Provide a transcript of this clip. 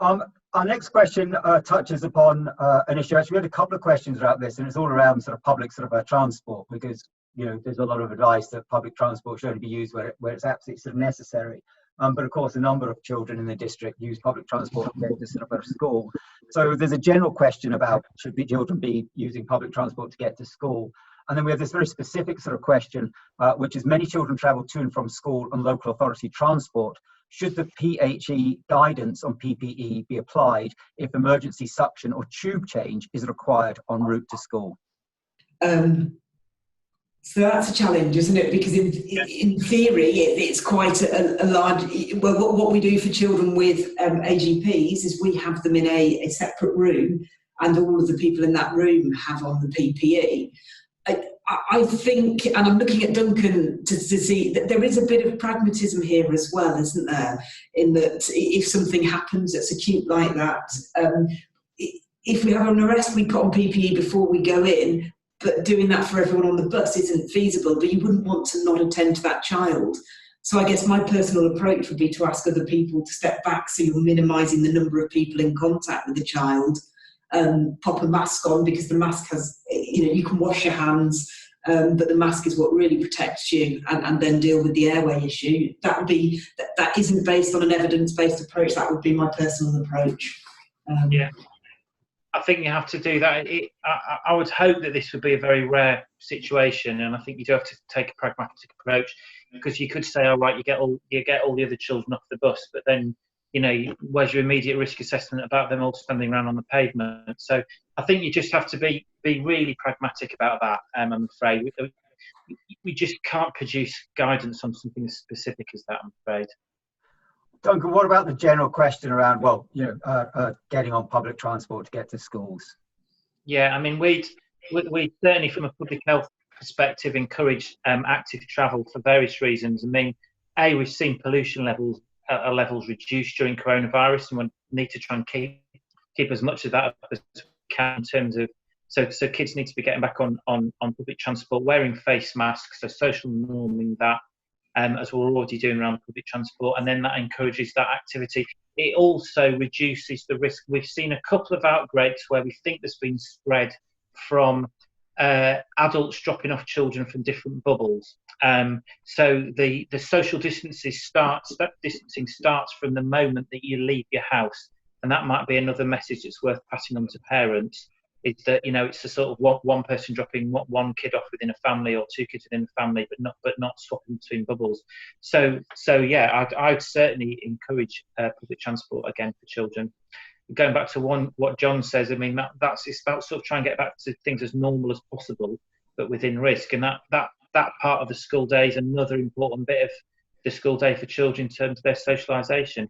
Our next question touches upon an issue. Actually, we had a couple of questions about this, and it's all around sort of public transport, because there's a lot of advice that public transport should only be used where it's absolutely sort of necessary. But of course, a number of children in the district use public transport to go to sort of school. So there's a general question about should children be using public transport to get to school. And then we have this very specific sort of question, which is many children travel to and from school on local authority transport. Should the PHE guidance on PPE be applied if emergency suction or tube change is required en route to school? So that's a challenge, isn't it? Because in theory, it's quite a large. Well, what we do for children with AGPs is we have them in a separate room, and all of the people in that room have on the PPE. I think, and I'm looking at Duncan to see that there is a bit of pragmatism here as well, isn't there? In that if something happens that's acute like that, if we have an arrest, we put on PPE before we go in, but doing that for everyone on the bus isn't feasible, but you wouldn't want to not attend to that child. So I guess my personal approach would be to ask other people to step back so you're minimising the number of people in contact with the child. Pop a mask on, because the mask has, you can wash your hands, but the mask is what really protects you, and then deal with the airway issue. That isn't based on an evidence-based approach. That would be my personal approach. Yeah, I think you have to do that. I would hope that this would be a very rare situation, and I think you do have to take a pragmatic approach, because you could say, all right, you get all the other children off the bus, but then where's your immediate risk assessment about them all standing around on the pavement? So I think you just have to be really pragmatic about that. I'm afraid we just can't produce guidance on something as specific as that, I'm afraid. Duncan, what about the general question around, getting on public transport to get to schools? Yeah, I mean, we certainly, from a public health perspective, encourage active travel for various reasons. I mean, we've seen pollution levels reduced during coronavirus, and we need to try and keep as much of that up as we can in terms of so kids need to be getting back on public transport, wearing face masks, so social norming that, as we're already doing around public transport, and then that encourages that activity. It also reduces the risk. We've seen a couple of outbreaks where we think there's been spread from adults dropping off children from different bubbles. So the social distancing starts from the moment that you leave your house, and that might be another message that's worth passing on to parents. Is that it's a sort of one person dropping one kid off within a family, or two kids within a family, but not swapping between bubbles. So yeah, I'd certainly encourage public transport again for children. Going back to what John says, I mean that's about sort of trying to get back to things as normal as possible, but within risk. And that part of the school day is another important bit of the school day for children in terms of their socialisation.